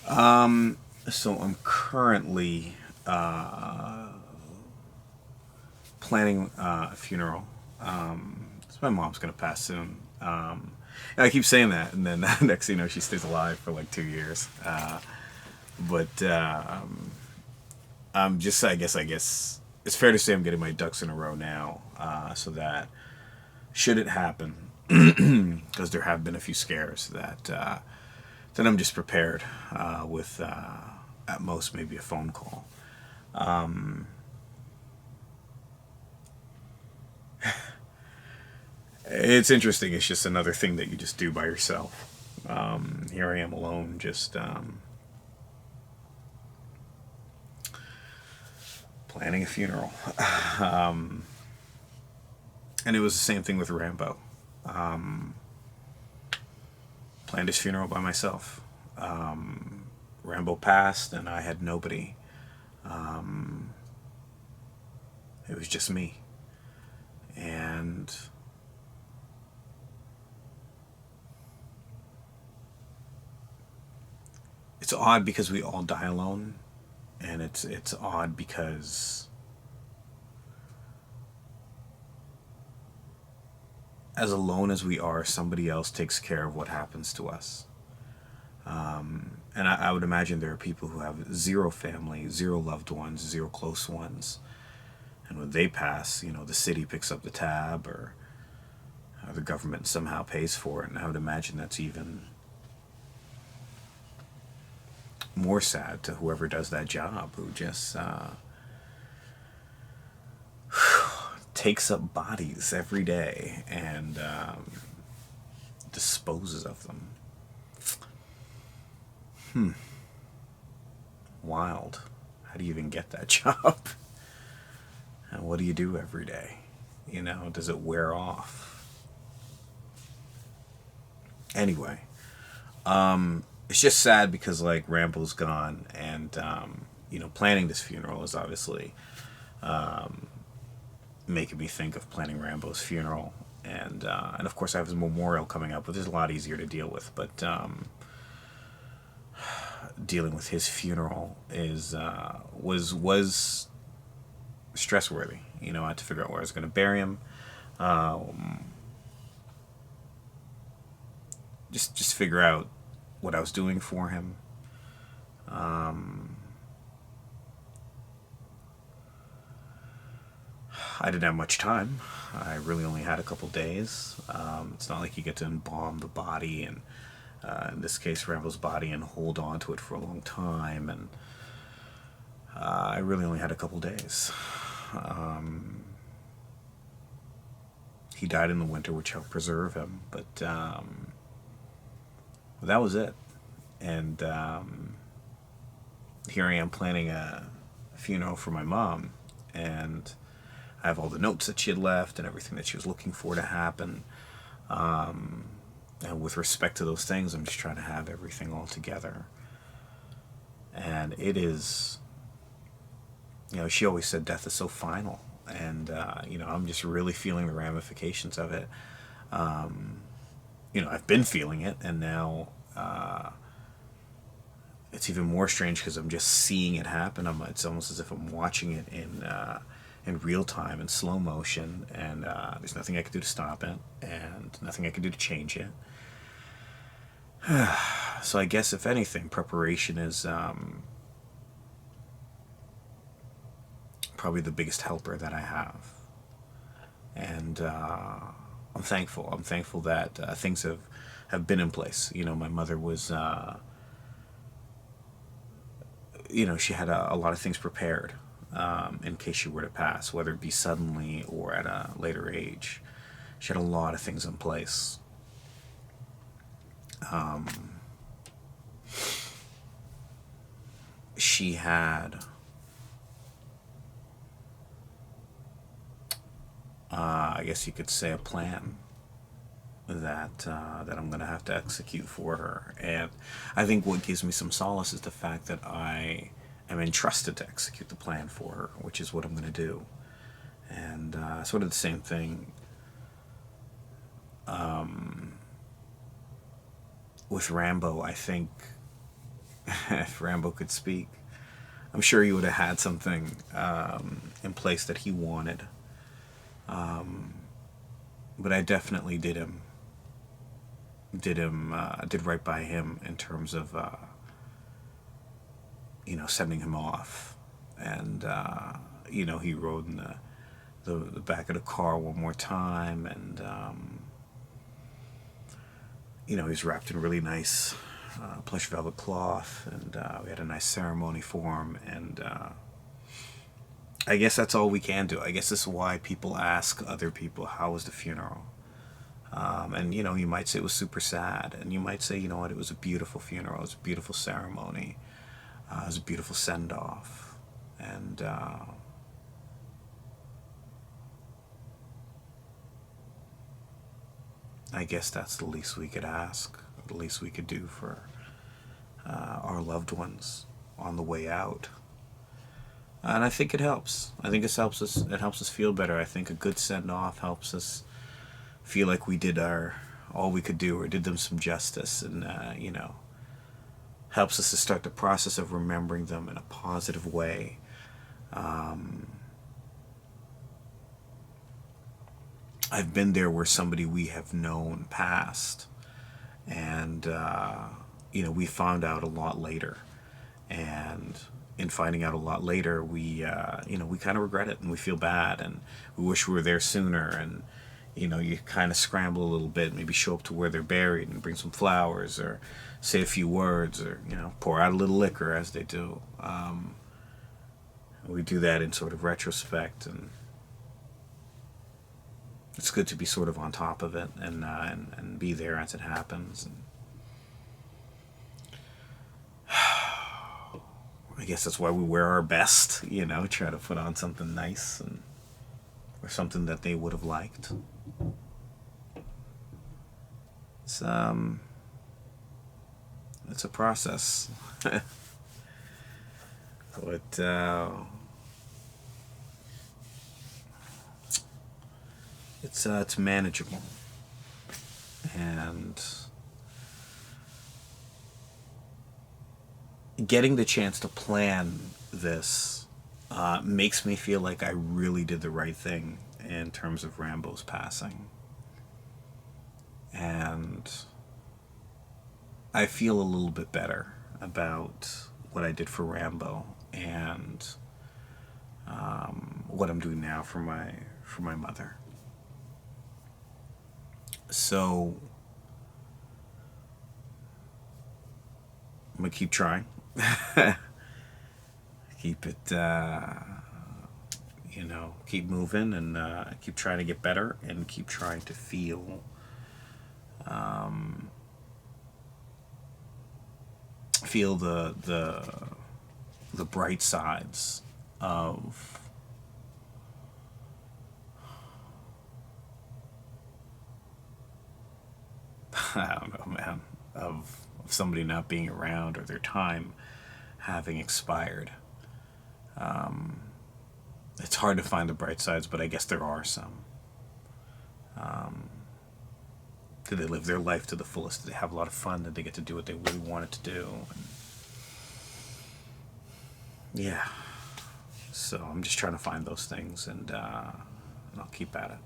So I'm currently planning a funeral. So my mom's gonna pass soon. And I keep saying that, and then next thing you know, she stays alive for like 2 years. But I'm just, I guess it's fair to say I'm getting my ducks in a row now, so that should it happen, because there have been a few scares that I'm just prepared with at most maybe a phone call. It's interesting. It's just another thing that you just do by yourself. Here I am alone, just planning a funeral, and it was the same thing with Rambo. Planned his funeral by myself. Rambo passed, and I had nobody. It was just me, and it's odd because we all die alone, and it's odd because as alone as we are, somebody else takes care of what happens to us. And I would imagine there are people who have zero family, zero loved ones, zero close ones, and when they pass, the city picks up the tab, or the government somehow pays for it. And I would imagine that's even more sad to whoever does that job, who just takes up bodies every day and disposes of them. Wild. How do you even get that job? And what do you do every day? Does it wear off? Anyway, it's just sad because like Rambo's gone, and planning this funeral is obviously making me think of planning Rambo's funeral, and of course I have his memorial coming up, which is a lot easier to deal with. But dealing with his funeral is was stress worthy. I had to figure out where I was going to bury him. Just figure out what I was doing for him. I didn't have much time. I really only had a couple days. It's not like you get to embalm the body, and in this case, Rambo's body, and hold on to it for a long time. And I really only had a couple days. He died in the winter, which helped preserve him, but that was it. And here I am planning a funeral for my mom, and I have all the notes that she had left and everything that she was looking for to happen. And with respect to those things, I'm just trying to have everything all together. And it is, she always said death is so final. And, I'm just really feeling the ramifications of it. I've been feeling it, and now it's even more strange because I'm just seeing it happen. It's almost as if I'm watching it in real time, in slow motion, and there's nothing I can do to stop it, and nothing I can do to change it. So I guess, if anything, preparation is probably the biggest helper that I have. And I'm thankful. I'm thankful that things have been in place. My mother was, she had a lot of things prepared in case she were to pass, whether it be suddenly or at a later age. She had a lot of things in place. She had I guess you could say a plan that I'm gonna have to execute for her. And I think what gives me some solace is the fact that I am entrusted to execute the plan for her, which is what I'm gonna do. And sort of the same thing with Rambo. I think if Rambo could speak, I'm sure he would have had something in place that he wanted. But I definitely did right by him in terms of sending him off, and he rode in the back of the car one more time, and he's wrapped in really nice plush velvet cloth, and we had a nice ceremony for him, and I guess that's all we can do. I guess this is why people ask other people, how was the funeral? And you might say it was super sad, and you might say, you know what, it was a beautiful funeral, it was a beautiful ceremony, it was a beautiful send-off, and I guess that's the least we could ask, the least we could do for our loved ones on the way out. And I think it helps. I think it helps us. It helps us feel better. I think a good send off helps us feel like we did all we could do, or did them some justice, and helps us to start the process of remembering them in a positive way. I've been there where somebody we have known passed, and we found out a lot later, and in finding out a lot later, we kind of regret it, and we feel bad, and we wish we were there sooner, and you kind of scramble a little bit, maybe show up to where they're buried and bring some flowers, or say a few words, or pour out a little liquor, as they do. We do that in sort of retrospect, and it's good to be sort of on top of it, and be there as it happens. And I guess that's why we wear our best, try to put on something nice, or something that they would have liked. It's a process. But it's manageable, and getting the chance to plan this makes me feel like I really did the right thing in terms of Rambo's passing. And I feel a little bit better about what I did for Rambo, and what I'm doing now for my mother. So I'm gonna keep trying. Keep it, keep moving, and keep trying to get better, and keep trying to feel the bright sides of I don't know, man, of somebody not being around, or their time having expired. It's hard to find the bright sides, but I guess there are some. Did they live their life to the fullest? Did they have a lot of fun? Did they get to do what they really wanted to do? And yeah. So I'm just trying to find those things, and I'll keep at it.